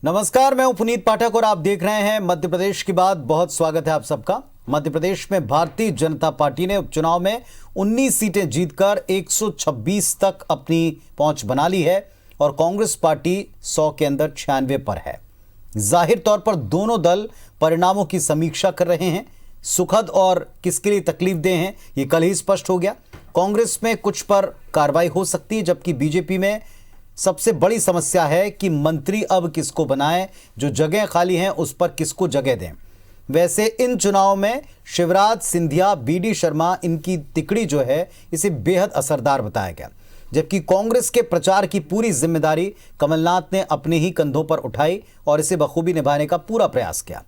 नमस्कार, मैं हूं पुनीत पाठक और आप देख रहे हैं मध्य प्रदेश की बात। बहुत स्वागत है आप सबका। मध्य प्रदेश में भारतीय जनता पार्टी ने उपचुनाव में 19 सीटें जीतकर 126 तक अपनी पहुंच बना ली है और कांग्रेस पार्टी 100 के अंदर 96 पर है। जाहिर तौर पर दोनों दल परिणामों की समीक्षा कर रहे हैं। सुखद और किसके लिए तकलीफदेह हैं, ये कल ही स्पष्ट हो गया। कांग्रेस में कुछ पर कार्रवाई हो सकती है, जबकि बीजेपी में सबसे बड़ी समस्या है कि मंत्री अब किसको बनाएं, जो जगह खाली हैं उस पर किसको जगह दें। वैसे इन चुनाव में शिवराज सिंधिया, बीडी शर्मा, इनकी तिकड़ी जो है इसे बेहद असरदार बताया गया, जबकि कांग्रेस के प्रचार की पूरी जिम्मेदारी कमलनाथ ने अपने ही कंधों पर उठाई और इसे बखूबी निभाने का पूरा प्रयास किया।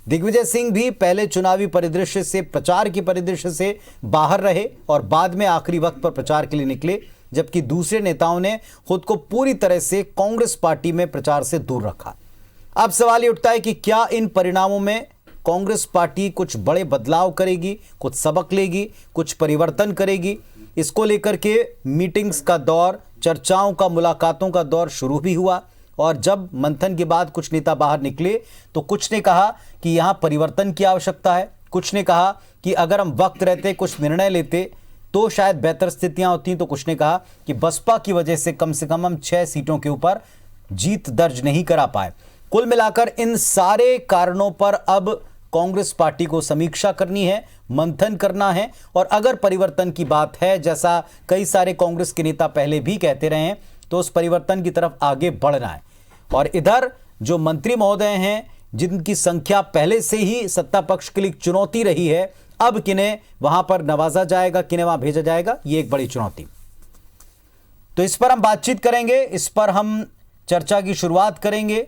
दिग्विजय सिंह भी पहले चुनावी परिदृश्य से, प्रचार की परिदृश्य से बाहर रहे और बाद में आखिरी वक्त पर प्रचार के लिए निकले, जबकि दूसरे नेताओं ने खुद को पूरी तरह से कांग्रेस पार्टी में प्रचार से दूर रखा। अब सवाल ये उठता है कि क्या इन परिणामों में कांग्रेस पार्टी कुछ बड़े बदलाव करेगी, कुछ सबक लेगी, कुछ परिवर्तन करेगी। इसको लेकर के मीटिंग्स का दौर, चर्चाओं का, मुलाकातों का दौर शुरू भी हुआ और जब मंथन के बाद कुछ नेता बाहर निकले तो कुछ ने कहा कि यहां परिवर्तन की आवश्यकता है, कुछ ने कहा कि अगर हम वक्त रहते कुछ निर्णय लेते तो शायद बेहतर स्थितियां होती, तो कुछ ने कहा कि बसपा की वजह से कम हम 6 सीटों के ऊपर जीत दर्ज नहीं करा पाए। कुल मिलाकर इन सारे कारणों पर अब कांग्रेस पार्टी को समीक्षा करनी है, मंथन करना है और अगर परिवर्तन की बात है, जैसा कई सारे कांग्रेस के नेता पहले भी कहते रहे हैं, तो उस परिवर्तन की तरफ आगे बढ़ना है। और इधर जो मंत्री महोदय हैं, जिनकी संख्या पहले से ही सत्ता पक्ष के लिए चुनौती रही है, अब किन्हें वहां पर नवाजा जाएगा, किन्हें वहां भेजा जाएगा, ये एक बड़ी चुनौती। तो इस पर हम बातचीत करेंगे, इस पर हम चर्चा की शुरुआत करेंगे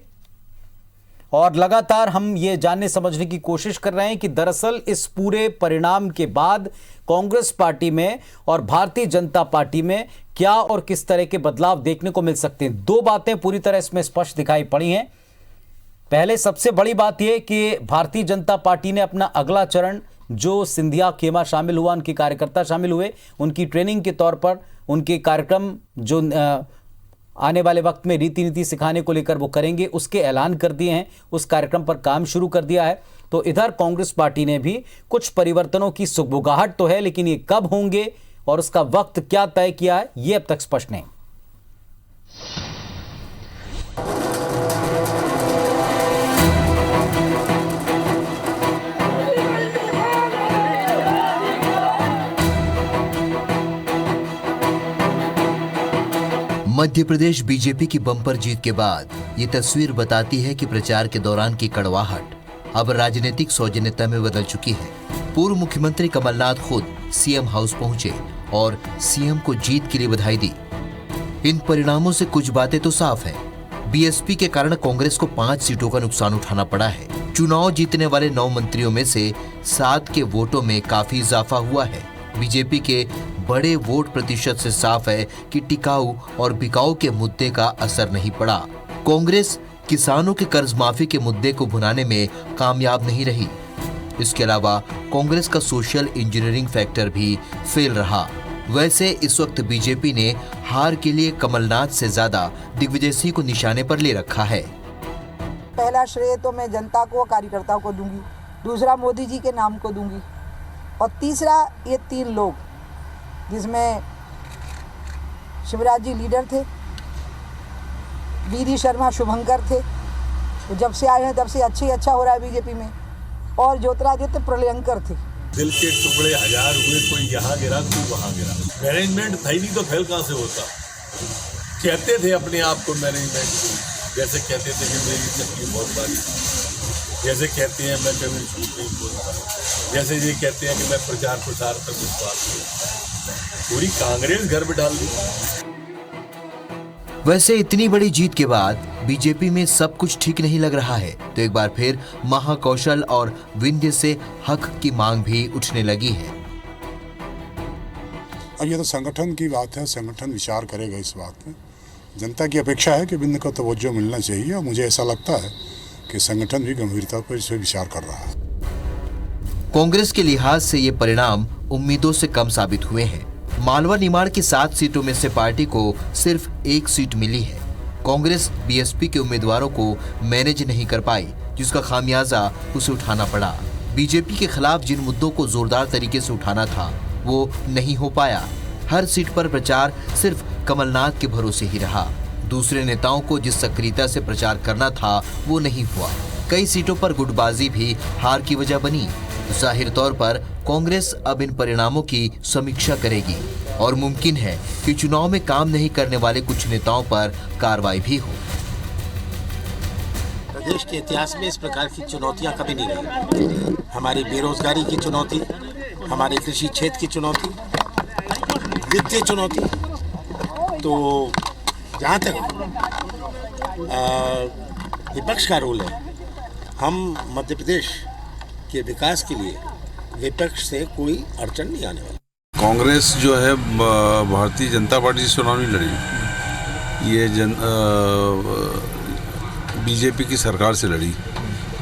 और लगातार हम ये जानने समझने की कोशिश कर रहे हैं कि दरअसल इस पूरे परिणाम के बाद कांग्रेस पार्टी में और भारतीय जनता पार्टी में क्या और किस तरह के बदलाव देखने को मिल सकते हैं। दो बातें पूरी तरह इसमें स्पष्ट दिखाई पड़ी हैं। पहले सबसे बड़ी बात यह कि भारतीय जनता पार्टी ने अपना अगला चरण, जो सिंधिया खेमा शामिल हुआ, उनके कार्यकर्ता शामिल हुए, उनकी ट्रेनिंग के तौर पर उनके कार्यक्रम जो आने वाले वक्त में रीति नीति सिखाने को लेकर वो करेंगे, उसके ऐलान कर दिए हैं, उस कार्यक्रम पर काम शुरू कर दिया है। तो इधर कांग्रेस पार्टी ने भी कुछ परिवर्तनों की सुगबुगाहट तो है, लेकिन ये कब होंगे और उसका वक्त क्या तय किया है, ये अब तक स्पष्ट नहीं। मध्य प्रदेश बीजेपी की बम्पर जीत के बाद ये तस्वीर बताती है कि प्रचार के दौरान की कड़वाहट अब राजनीतिक सौजन्यता में बदल चुकी है। पूर्व मुख्यमंत्री कमलनाथ खुद सीएम हाउस पहुंचे और सीएम को जीत के लिए बधाई दी। इन परिणामों से कुछ बातें तो साफ है। बीएसपी के कारण कांग्रेस को 5 सीटों का नुकसान उठाना पड़ा है। चुनाव जीतने वाले 9 मंत्रियों में से 7 के वोटों में काफी इजाफा हुआ है। बीजेपी के बड़े वोट प्रतिशत से साफ है कि टिकाऊ और बिकाऊ के मुद्दे का असर नहीं पड़ा। कांग्रेस किसानों के कर्ज माफी के मुद्दे को भुनाने में कामयाब नहीं रही। इसके अलावा कांग्रेस का सोशल इंजीनियरिंग फैक्टर भी फेल रहा। वैसे इस वक्त बीजेपी ने हार के लिए कमलनाथ से ज्यादा दिग्विजय सिंह को निशाने पर ले रखा है। पहला श्रेय तो मैं जनता को, कार्यकर्ताओं को दूंगी, दूसरा मोदी जी के नाम को दूंगी और तीसरा ये 3 लोग, जिसमें शिवराज जी लीडर थे, बीडी शर्मा शुभंकर थे, तो जब से आए हैं तब से अच्छा हो रहा है बीजेपी में, और ज्योतिरादित्य प्रलयंकर थे। दिल के टुकड़े हजार हुए, कोई यहाँ गिरा कोई वहाँ गिरा। मैनेजमेंट था ही नहीं तो फेल कहाँ से होता। कहते थे अपने आप को मैनेजमेंट, जैसे कहते थे कि मेरी चक्की बहुत बारी, जैसे कहते हैं मैं कभी झूठ नहीं बोलता, जैसे ये कहते हैं कि मैं प्रचार पर विश्वास करता। पूरी कांग्रेस घर में डाल दी। वैसे इतनी बड़ी जीत के बाद बीजेपी में सब कुछ ठीक नहीं लग रहा है, तो एक बार फिर महाकौशल और विंध्य से हक की मांग भी उठने लगी है। अब ये तो संगठन की बात है, संगठन विचार करेगा इस बात में। जनता की अपेक्षा है कि विंध्य को तवज्जो मिलना चाहिए और मुझे ऐसा लगता है कि संगठन भी गंभीरता पर इस पर विचार कर रहा है। कांग्रेस के लिहाज से ये परिणाम उम्मीदों से कम साबित हुए हैं। मालवा निमाड़ की 7 सीटों में से पार्टी को सिर्फ 1 सीट मिली है। कांग्रेस बीएसपी के उम्मीदवारों को मैनेज नहीं कर पाई, जिसका खामियाजा उसे उठाना पड़ा। बीजेपी के खिलाफ जिन मुद्दों को जोरदार तरीके से उठाना था वो नहीं हो पाया। हर सीट पर प्रचार सिर्फ कमलनाथ के भरोसे ही रहा। दूसरे नेताओं को जिस सक्रियता से प्रचार करना था वो नहीं हुआ। कई सीटों पर गुटबाजी भी हार की वजह बनी। जाहिर तौर पर कांग्रेस अब इन परिणामों की समीक्षा करेगी और मुमकिन है कि चुनाव में काम नहीं करने वाले कुछ नेताओं पर कार्रवाई भी हो। प्रदेश के इतिहास में इस प्रकार की चुनौतियां कभी नहीं रही। हमारी बेरोजगारी की चुनौती, हमारे कृषि क्षेत्र की चुनौती, वित्तीय चुनौती। तो जहाँ तक विपक्ष का रोल है, हम मध्य प्रदेश के विकास के लिए विपक्ष से कोई अड़चन नहीं आने वाली। कांग्रेस जो है भारतीय जनता पार्टी से चुनाव नहीं लड़ी, ये बीजेपी की सरकार से लड़ी,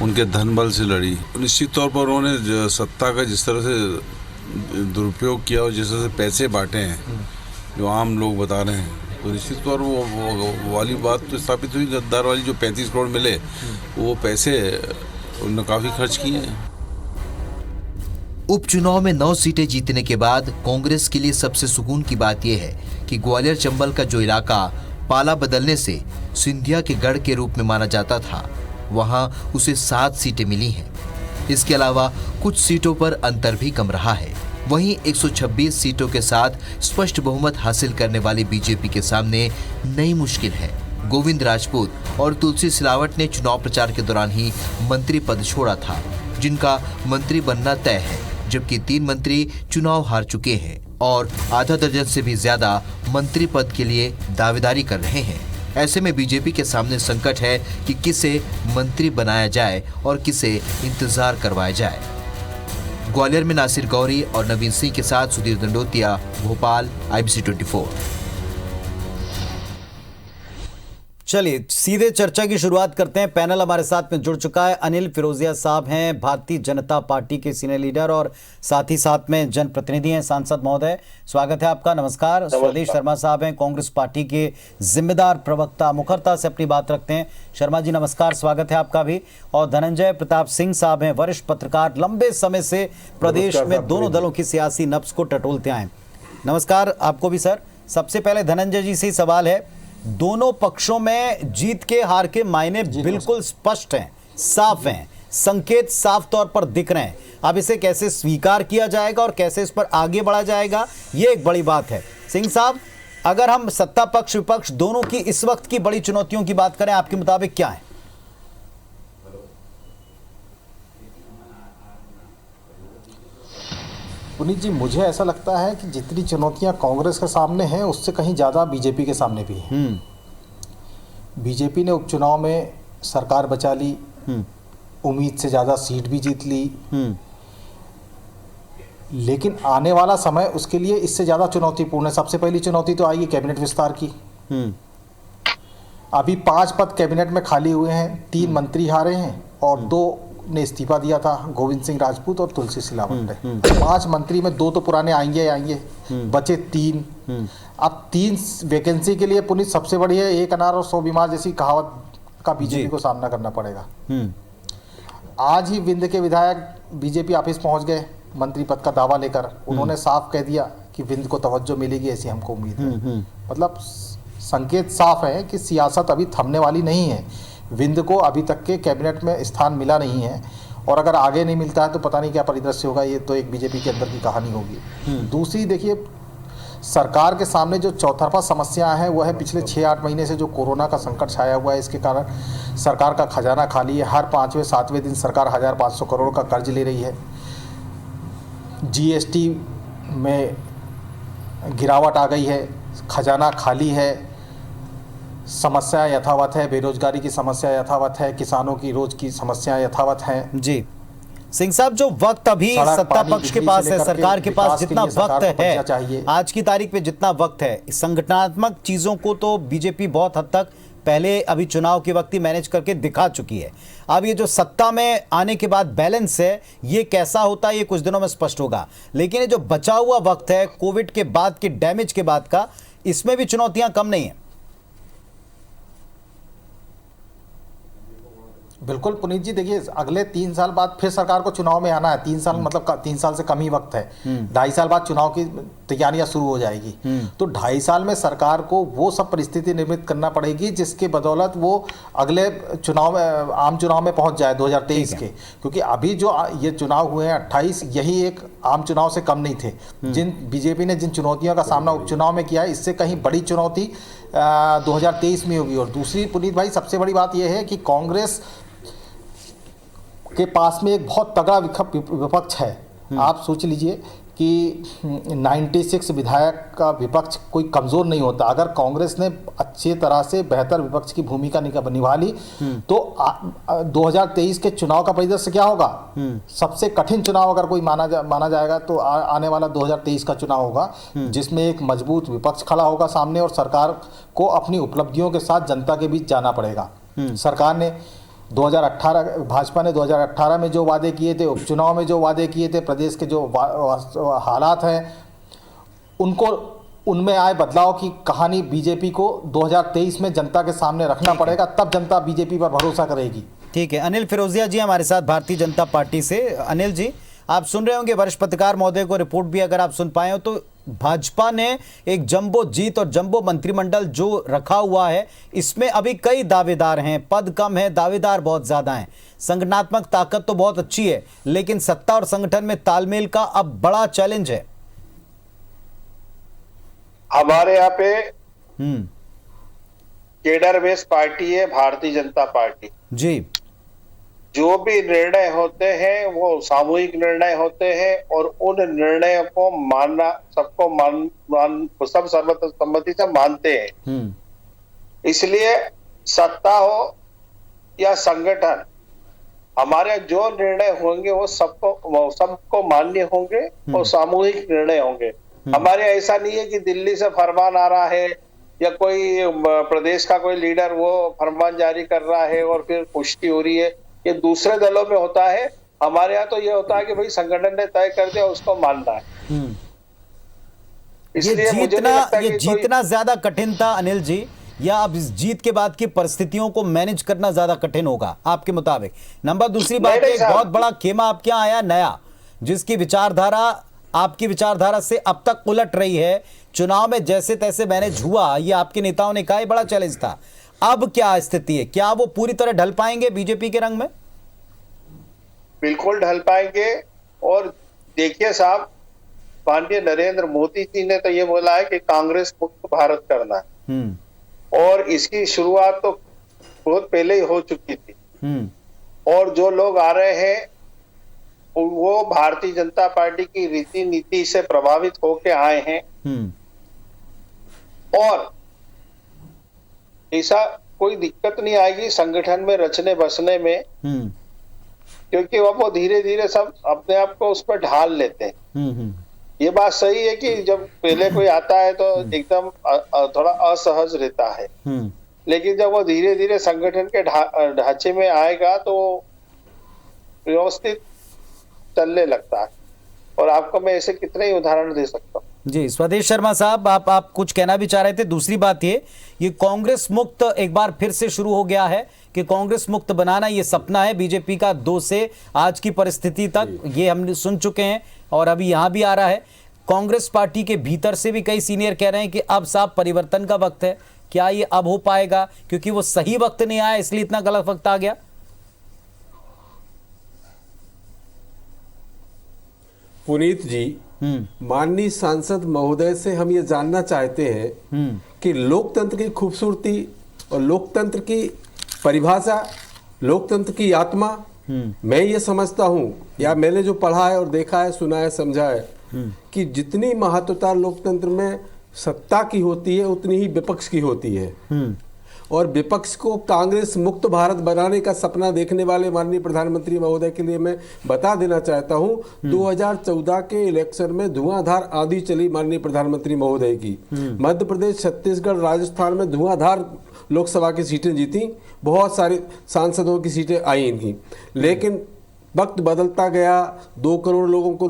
उनके धन बल से लड़ी। निश्चित तौर पर उन्होंने सत्ता का जिस तरह से दुरुपयोग किया और जिस तरह से पैसे बांटे हैं जो आम लोग बता रहे हैं, तो निश्चित तौर वो वाली बात तो स्थापित हुई। गद्दार वाली जो 35 करोड़ मिले वो पैसे उन्होंने काफ़ी खर्च किए हैं। उपचुनाव में 9 सीटें जीतने के बाद कांग्रेस के लिए सबसे सुकून की बात यह है कि ग्वालियर चंबल का जो इलाका पाला बदलने से सिंधिया के गढ़ के रूप में माना जाता था, वहां उसे 7 सीटें मिली हैं। इसके अलावा कुछ सीटों पर अंतर भी कम रहा है। वहीं 126 सीटों के साथ स्पष्ट बहुमत हासिल करने वाली बीजेपी के सामने नई मुश्किल है। गोविंद राजपूत और तुलसी सिलावट ने चुनाव प्रचार के दौरान ही मंत्री पद छोड़ा था, जिनका मंत्री बनना तय है, जबकि 3 मंत्री चुनाव हार चुके हैं और आधा दर्जन से भी ज्यादा मंत्री पद के लिए दावेदारी कर रहे हैं। ऐसे में बीजेपी के सामने संकट है कि किसे मंत्री बनाया जाए और किसे इंतजार करवाया जाए। ग्वालियर में नासिर गौरी और नवीन सिंह के साथ सुधीर दंडोतिया, भोपाल, IBC 24। चलिए सीधे चर्चा की शुरुआत करते हैं। पैनल हमारे साथ में जुड़ चुका है। अनिल फिरोजिया साहब हैं भारतीय जनता पार्टी के सीनियर लीडर और साथ ही साथ में जनप्रतिनिधि हैं। सांसद महोदय, स्वागत है आपका। नमस्कार। स्वदेश शर्मा साहब हैं कांग्रेस पार्टी के जिम्मेदार प्रवक्ता, मुखरता से अपनी बात रखते हैं। शर्मा जी नमस्कार, स्वागत है आपका भी। और धनंजय प्रताप सिंह साहब हैं वरिष्ठ पत्रकार, लंबे समय से प्रदेश में दोनों दलों की सियासी नब्ज को टटोलते आए। नमस्कार आपको भी सर। सबसे पहले धनंजय जी से सवाल है, दोनों पक्षों में जीत के हार के मायने बिल्कुल स्पष्ट हैं, साफ हैं, संकेत साफ तौर पर दिख रहे हैं। अब इसे कैसे स्वीकार किया जाएगा और कैसे इस पर आगे बढ़ा जाएगा, ये एक बड़ी बात है। सिंह साहब, अगर हम सत्ता पक्ष विपक्ष दोनों की इस वक्त की बड़ी चुनौतियों की बात करें, आपके मुताबिक क्या है? पुनीत जी, मुझे ऐसा लगता है कि जितनी चुनौतियां कांग्रेस के सामने हैं उससे कहीं ज़्यादा बीजेपी के सामने भी हैं। बीजेपी ने उपचुनाव में सरकार बचा ली, उम्मीद से ज़्यादा सीट भी जीत ली, लेकिन आने वाला समय उसके लिए इससे ज़्यादा चुनौतीपूर्ण है। सबसे पहली चुनौती तो आएगी कैबिनेट विस्तार की। अभी 5 पद कैबिनेट में खाली हुए हैं, 3 मंत्री हारे हैं और 2 ने इस्तीफा दिया था, गोविंद सिंह राजपूत और तुलसी सिलावट ने। 5 मंत्री में 2 तो पुराने आएंगे, बचे 3। अब 3 वैकेंसी के लिए पुनीत सबसे बड़ी है, 1 अनार और 100 बीमार जैसी कहावत का बीजेपी को सामना करना पड़ेगा। आज ही विंध्य के विधायक बीजेपी ऑफिस पहुंच गए मंत्री पद का दावा लेकर। उन्होंने साफ कह दिया कि विंध्य को तवज्जो मिलेगी, ऐसी हमको उम्मीद है। मतलब संकेत साफ है कि सियासत अभी थमने वाली नहीं है। विंध्य को अभी तक के कैबिनेट में स्थान मिला नहीं है और अगर आगे नहीं मिलता है तो पता नहीं क्या परिदृश्य होगा। ये तो एक बीजेपी के अंदर की कहानी होगी। दूसरी देखिए, सरकार के सामने जो चौतरफा समस्या है वो है पिछले 6-8 महीने से जो कोरोना का संकट छाया हुआ है। इसके कारण सरकार का खजाना खाली है। हर 5वें-7वें दिन सरकार 1500 करोड़ का कर्ज ले रही है। GST में गिरावट आ गई है, खजाना खाली है, समस्या यथावत है, बेरोजगारी की समस्या यथावत है, किसानों की रोज की समस्या यथावत है। जी सिंह साहब, जो वक्त अभी सत्ता पक्ष के पास है, सरकार के पास जितना वक्त है, आज की तारीख पे जितना वक्त है, संगठनात्मक चीजों को तो बीजेपी बहुत हद तक पहले अभी चुनाव के वक्त ही मैनेज करके दिखा चुकी है। अब ये जो सत्ता में आने के बाद बैलेंस है, ये कैसा होता है ये कुछ दिनों में स्पष्ट होगा। लेकिन ये जो बचा हुआ वक्त है कोविड के बाद के डैमेज के बाद का, इसमें भी चुनौतियां कम नहीं है। बिल्कुल पुनीत जी, देखिए अगले 3 साल बाद फिर सरकार को चुनाव में आना है। 3 साल मतलब 3 साल से कम ही वक्त है। 2.5 साल बाद चुनाव की तैयारियां शुरू हो जाएगी। तो 2.5 साल में सरकार को वो सब परिस्थिति निर्मित करना पड़ेगी जिसके बदौलत वो अगले चुनाव में, आम चुनाव में पहुंच जाए 2023 के। क्योंकि अभी जो ये चुनाव हुए हैं 28, यही एक आम चुनाव से कम नहीं थे। जिन बीजेपी ने जिन चुनौतियों का सामना उपचुनाव में किया है, इससे कहीं बड़ी चुनौती 2023 में होगी। और दूसरी पुनीत भाई, सबसे बड़ी बात यह है कि कांग्रेस के पास में एक बहुत तगड़ा विपक्ष है। आप सोच लीजिए कि 96 विधायक का विपक्ष कोई कमज़ोर नहीं होता। अगर कांग्रेस ने अच्छी तरह से बेहतर विपक्ष की भूमिका निभा ली तो 2023 के चुनाव का परिदृश्य क्या होगा? सबसे कठिन चुनाव अगर कोई माना जाएगा तो आने वाला 2023 का चुनाव होगा, जिसमें एक मजबूत विपक्ष खड़ा होगा सामने और सरकार को अपनी उपलब्धियों के साथ जनता के बीच जाना पड़ेगा। सरकार ने 2018 भाजपा ने 2018 में जो वादे किए थे, उपचुनाव में जो वादे किए थे, प्रदेश के जो हालात हैं उनमें आए बदलाव की कहानी बीजेपी को 2023 में जनता के सामने रखना पड़ेगा, तब जनता बीजेपी पर भरोसा करेगी। ठीक है, अनिल फिरोजिया जी हमारे साथ भारतीय जनता पार्टी से। अनिल जी, आप सुन रहे होंगे वरिष्ठ पत्रकार महोदय को रिपोर्ट भी अगर आप सुन पाए हो तो भाजपा ने एक जंबो जीत और जंबो मंत्रिमंडल जो रखा हुआ है, इसमें अभी कई दावेदार हैं, पद कम है, दावेदार बहुत ज्यादा हैं। संगठनात्मक ताकत तो बहुत अच्छी है, लेकिन सत्ता और संगठन में तालमेल का अब बड़ा चैलेंज है। हमारे यहाँ पे केडर बेस पार्टी है भारतीय जनता पार्टी जी। जो भी निर्णय होते हैं वो सामूहिक निर्णय होते हैं और उन निर्णयों को मानना सबको सब सर्वसम्मति से मानते हैं। इसलिए सत्ता हो या संगठन, हमारे जो निर्णय होंगे वो सबको मान्य होंगे और सामूहिक निर्णय होंगे। हमारे ऐसा नहीं है कि दिल्ली से फरमान आ रहा है या कोई प्रदेश का कोई लीडर वो फरमान जारी कर रहा है और फिर पुष्टि हो रही है। ये दूसरे दलों में होता है, हमारे यहाँ तो ये होता है कि भाई संगठन ने तय कर दिया, उसको मानना है। इसलिए मुझे नहीं लगता कि जीतना ज्यादा कठिन था अनिल जी, या अब इस जीत के बाद की परिस्थितियों को मैनेज करना ज्यादा कठिन होगा आपके मुताबिक? नंबर दूसरी बात, एक बहुत बड़ा खेमा आपके यहाँ आया नया, जिसकी विचारधारा आपकी विचारधारा से अब तक उलट रही है। चुनाव में जैसे तैसे मैनेज हुआ, ये आपके नेताओं ने कहा बड़ा चैलेंज था। अब क्या स्थिति है? क्या वो पूरी तरह ढल पाएंगे बीजेपी के रंग में? बिल्कुल ढल पाएंगे। और देखिए साहब, माननीय नरेंद्र मोदी जी ने तो ये बोला है कि कांग्रेस मुक्त भारत करना है, और इसकी शुरुआत तो बहुत पहले ही हो चुकी थी। और जो लोग आ रहे हैं वो भारतीय जनता पार्टी की रीति नीति से प्रभावित होकर आए हैं, और ऐसा कोई दिक्कत नहीं आएगी संगठन में रचने बसने में, क्योंकि वो धीरे धीरे सब अपने आप को उस पर ढाल लेते हैं। ये बात सही है कि जब पहले कोई आता है तो एकदम थोड़ा असहज रहता है, लेकिन जब वो धीरे धीरे संगठन के ढांचे में आएगा तो व्यवस्थित चलने लगता है। और आपको मैं ऐसे कितने ही उदाहरण दे सकता हूँ। जी, स्वदेश शर्मा साहब, आप कुछ कहना भी चाह रहे थे। दूसरी बात ये कांग्रेस मुक्त एक बार फिर से शुरू हो गया है कि कांग्रेस मुक्त बनाना ये सपना है बीजेपी का 2 से आज की परिस्थिति तक, ये हम सुन चुके हैं और अभी यहाँ भी आ रहा है। कांग्रेस पार्टी के भीतर से भी कई सीनियर कह रहे हैं कि अब साहब परिवर्तन का वक्त है। क्या ये अब हो पाएगा, क्योंकि वो सही वक्त नहीं आया इसलिए इतना गलत वक्त आ गया? पुनीत जी, माननीय सांसद महोदय से हम ये जानना चाहते हैं कि लोकतंत्र की खूबसूरती और लोकतंत्र की परिभाषा, लोकतंत्र की आत्मा, मैं ये समझता हूँ या मैंने जो पढ़ा है और देखा है, सुना है, समझा है कि जितनी महत्वता लोकतंत्र में सत्ता की होती है उतनी ही विपक्ष की होती है। और विपक्ष को कांग्रेस मुक्त भारत बनाने का सपना देखने वाले माननीय प्रधानमंत्री महोदय के लिए मैं बता देना चाहता हूं, 2014 के इलेक्शन में धुआंधार आंधी चली माननीय प्रधानमंत्री महोदय की। मध्य प्रदेश, छत्तीसगढ़, राजस्थान में धुआंधार लोकसभा की सीटें जीती, बहुत सारे सांसदों की सीटें आई थी। लेकिन वक्त बदलता गया, 2 करोड़ लोगों को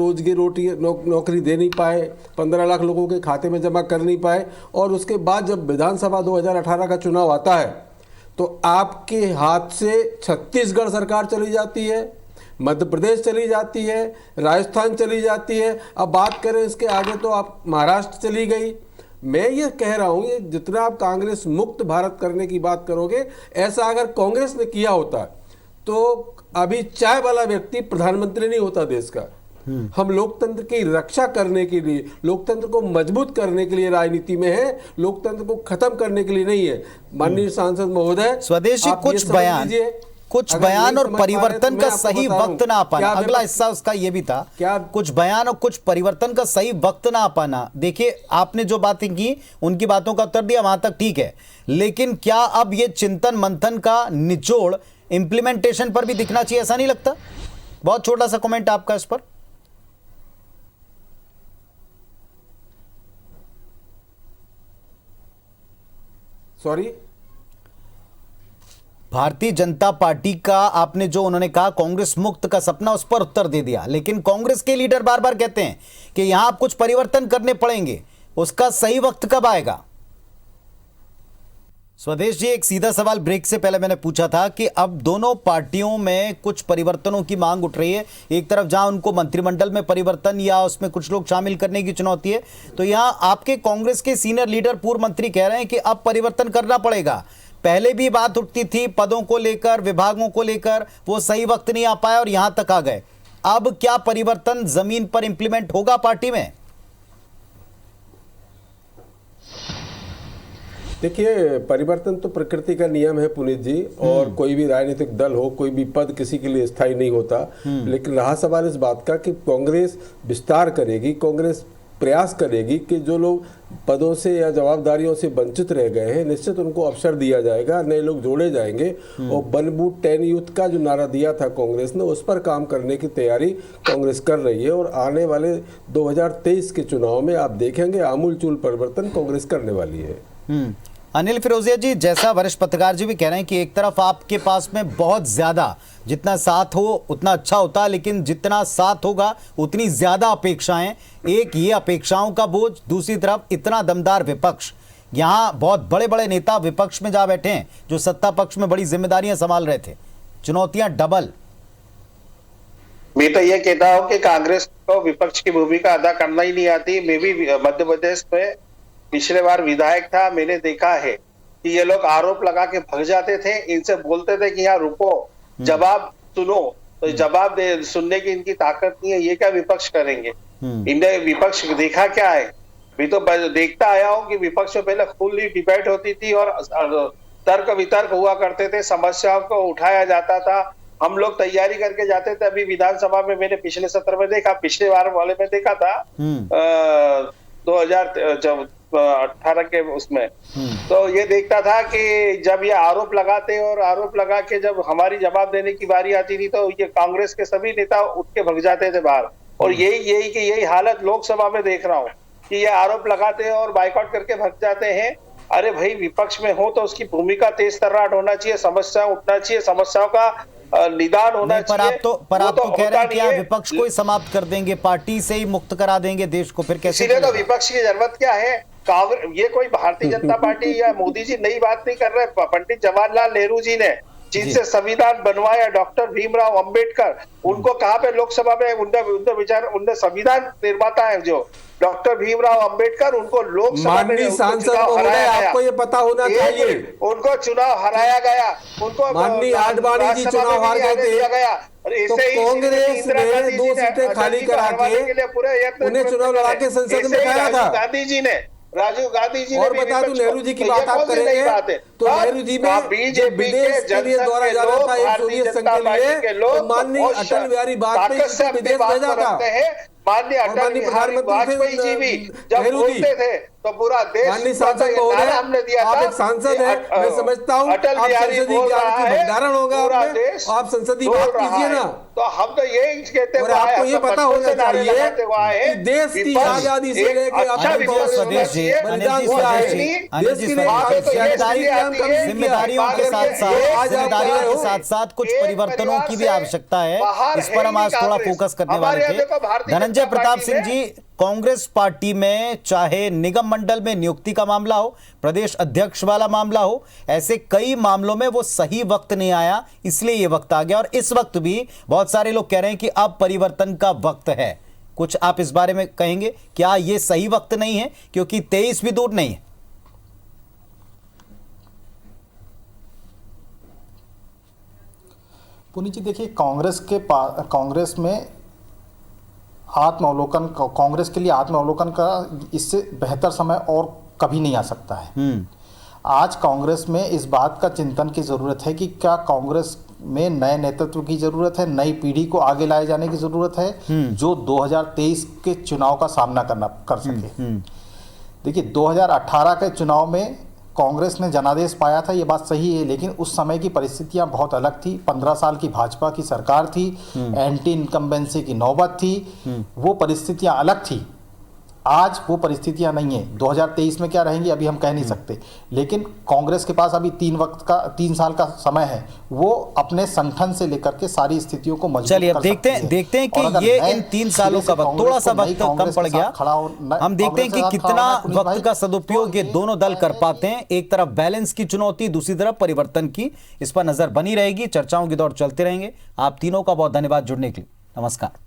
नौकरी दे नहीं पाए, 15 लाख लोगों के खाते में जमा कर नहीं पाए, और उसके बाद जब विधानसभा 2018 का चुनाव आता है तो आपके हाथ से छत्तीसगढ़ सरकार चली जाती है, मध्य प्रदेश चली जाती है, राजस्थान चली जाती है, अब बात करें इसके आगे तो आप महाराष्ट्र चली गई। मैं ये कह रहा हूँ, ये जितना आप कांग्रेस मुक्त भारत करने की बात करोगे, ऐसा अगर कांग्रेस ने किया होता तो अभी चाय वाला व्यक्ति प्रधानमंत्री नहीं होता देश का। हम लोकतंत्र की रक्षा करने के लिए, लोकतंत्र को मजबूत करने के लिए राजनीति में है, लोकतंत्र को खत्म करने के लिए नहीं है। माननीय सांसद महोदय, स्वदेशी कुछ बयान और परिवर्तन का सही वक्त ना आ पाना, अगला हिस्सा उसका ये भी था, क्या कुछ बयान और कुछ परिवर्तन का सही वक्त ना आ पाना। देखिए, आपने जो बातें की उनकी बातों का उत्तर दिया, वहां तक ठीक है, लेकिन क्या अब ये चिंतन मंथन का निचोड़ इंप्लीमेंटेशन पर भी दिखना चाहिए, ऐसा नहीं लगता? बहुत छोटा सा कमेंट आपका इस पर। सॉरी, भारतीय जनता पार्टी का आपने जो उन्होंने कहा कांग्रेस मुक्त का सपना, उस पर उत्तर दे दिया, लेकिन कांग्रेस के लीडर बार बार कहते हैं कि यहां आप कुछ परिवर्तन करने पड़ेंगे, उसका सही वक्त कब आएगा? स्वदेश जी, एक सीधा सवाल ब्रेक से पहले मैंने पूछा था कि अब दोनों पार्टियों में कुछ परिवर्तनों की मांग उठ रही है। एक तरफ जहां उनको मंत्रिमंडल में परिवर्तन या उसमें कुछ लोग शामिल करने की चुनौती है, तो यहां आपके कांग्रेस के सीनियर लीडर, पूर्व मंत्री कह रहे हैं कि अब परिवर्तन करना पड़ेगा। पहले भी बात उठती थी पदों को लेकर, विभागों को लेकर, वो सही वक्त नहीं आ पाया और यहां तक आ गए। अब क्या परिवर्तन जमीन पर इंप्लीमेंट होगा पार्टी में? देखिए, परिवर्तन तो प्रकृति का नियम है पुनीत जी, और कोई भी राजनीतिक दल हो, कोई भी पद किसी के लिए स्थायी नहीं होता। लेकिन रहा सवाल इस बात का कि कांग्रेस विस्तार करेगी, कांग्रेस प्रयास करेगी कि जो लोग पदों से या जवाबदारियों से वंचित रह गए हैं, निश्चित उनको अवसर दिया जाएगा, नए लोग जोड़े जाएंगे। और 1 बूथ 10 यूथ का जो नारा दिया था कांग्रेस ने, उस पर काम करने की तैयारी कांग्रेस कर रही है। और आने वाले 2023 के चुनाव में आप देखेंगे आमूलचूल परिवर्तन कांग्रेस करने वाली है। अनिल फिरोजिया जी, जैसा वरिष्ठ पत्रकार जी भी कह रहे हैं कि एक तरफ आपके पास में बहुत ज्यादा, जितना साथ हो उतना अच्छा होता, लेकिन जितना साथ होगा उतनी ज्यादा अपेक्षाएं, एक ये अपेक्षाओं का बोझ, दूसरी तरफ इतना दमदार विपक्ष। यहां बहुत बड़े बड़े नेता विपक्ष में जा बैठे हैं जो सत्ता पक्ष में बड़ी जिम्मेदारियां संभाल रहे थे, चुनौतियां डबल। मैं तो ये कहता हूँ कि कांग्रेस को विपक्ष की भूमिका अदा करना ही नहीं आती। मैं भी मध्य प्रदेश में पिछले बार विधायक था, मैंने देखा है कि ये लोग आरोप लगा के भग जाते थे, इनसे बोलते थे कि यहाँ रुको, जवाब सुनो, तो जवाब दे सुनने की इनकी ताकत नहीं है। ये क्या विपक्ष करेंगे? इन्हें विपक्ष देखा क्या है? मैं तो देखता आया हूँ कि विपक्ष में पहले खुली डिबेट होती थी और तर्क वितर्क हुआ करते थे, समस्याओं को उठाया जाता था, हम लोग तैयारी करके जाते थे। अभी विधानसभा में मैंने पिछले सत्र में देखा, पिछले बार वाले में देखा था 2018 के उसमें, तो ये देखता था कि जब ये आरोप लगाते और आरोप लगा के जब हमारी जवाब देने की बारी आती थी तो ये कांग्रेस के सभी नेता उठ के भग जाते थे बाहर। और यही हालत लोकसभा में देख रहा हूँ कि ये आरोप लगाते हैं और बाइकआउट करके भग जाते हैं। अरे भाई, विपक्ष में हो तो उसकी भूमिका तेज तर्राट होना चाहिए, समस्या उठना चाहिए, समस्याओं का निदान होना चाहिए। पर आप तो कह रहे हैं कि आप विपक्ष को ही समाप्त कर देंगे, पार्टी से ही मुक्त करा देंगे देश को, फिर कैसे? इसीलिए तो विपक्ष की जरूरत क्या है? ये कोई भारतीय जनता पार्टी या मोदी जी नई बात नहीं कर रहे। पंडित जवाहरलाल नेहरू जी ने जिनसे संविधान बनवाया, डॉक्टर भीमराव अंबेडकर, उनको कहाँ पे लोकसभा में उनके विचार, उनने संविधान निर्माता है जो डॉक्टर भीमराव अंबेडकर, उनको लोकसभा में सांसद महोदय, आपको ये पता होना चाहिए, उनको चुनाव हराया गया, उनको माननीय आडवाणी जी चुनाव हार गए थे, तो कांग्रेस ने 2 सीटें खाली करा के उन्हें चुनाव लड़ा के संसद में लाया था। गांधी जी ने, राजीव गांधी जी और बता दूं, नेहरू जी की बात आप करेंगे तो नेहरू जी में जब विदेश के लिए द्वारा जाना था एक सोवियत संघ के लिए, तो माननीय अटल बिहारी वाजपेयी से विदेश भेजा था। माननीय अटल बिहारी वाजपेयी जी भी जब बोलते थे तो पूरा देश, माननीय सांसद महोदय, आप एक सांसद हैं, मैं समझता हूँ अटल बिहारी बोल रहा है, भंडारण होगा आप संसदीय बात कीजिए ना। तो हम तो यही कहते हैं, आपको ये पता होना चाहिए कि देश की आजादी से लेकर जिम्मेदारियों के साथ साथ कुछ परिवर्तनों की भी आवश्यकता है। इस पर हम आज थोड़ा फोकस करने वाले थे। धनंजय प्रताप सिंह जी, कांग्रेस पार्टी में चाहे निगम मंडल में नियुक्ति का मामला हो, प्रदेश अध्यक्ष वाला मामला हो, ऐसे कई मामलों में वो सही वक्त नहीं आया, इसलिए ये वक्त आ गया। और इस वक्त भी बहुत सारे लोग कह रहे हैं कि अब परिवर्तन का वक्त है। कुछ आप इस बारे में कहेंगे, क्या ये सही वक्त नहीं है क्योंकि 23 भी दूर नहीं है? पुनीत जी, देखिए, कांग्रेस में आत्मावलोकन, कांग्रेस के लिए आत्मावलोकन का इससे बेहतर समय और कभी नहीं आ सकता है। आज कांग्रेस में इस बात का चिंतन की ज़रूरत है कि क्या कांग्रेस में नए नेतृत्व की ज़रूरत है, नई पीढ़ी को आगे लाए जाने की ज़रूरत है जो 2023 के चुनाव का सामना कर सके। देखिए, 2018 के चुनाव में कांग्रेस ने जनादेश पाया था, ये बात सही है, लेकिन उस समय की परिस्थितियां बहुत अलग थी। 15 साल की भाजपा की सरकार थी, एंटी इनकम्बेंसी की नौबत थी, वो परिस्थितियां अलग थी। आज वो परिस्थितियां नहीं है। 2023 में क्या रहेंगी अभी हम कह नहीं सकते, लेकिन कांग्रेस के पास अभी 3 साल का समय है, वो अपने संगठन से लेकर के सारी स्थितियों को मजबूत चलिए, कर अब देखते हैं कि ये इन 3 सालों का वक्त, थोड़ा सा वक्त कम पड़ गया, हम देखते हैं कि कितना वक्त का सदुपयोग ये दोनों दल कर पाते हैं। एक तरफ बैलेंस की चुनौती, दूसरी तरफ परिवर्तन की, इस पर नजर बनी रहेगी। चर्चाओं के दौर चलते रहेंगे। आप तीनों का बहुत धन्यवाद जुड़ने के लिए। नमस्कार।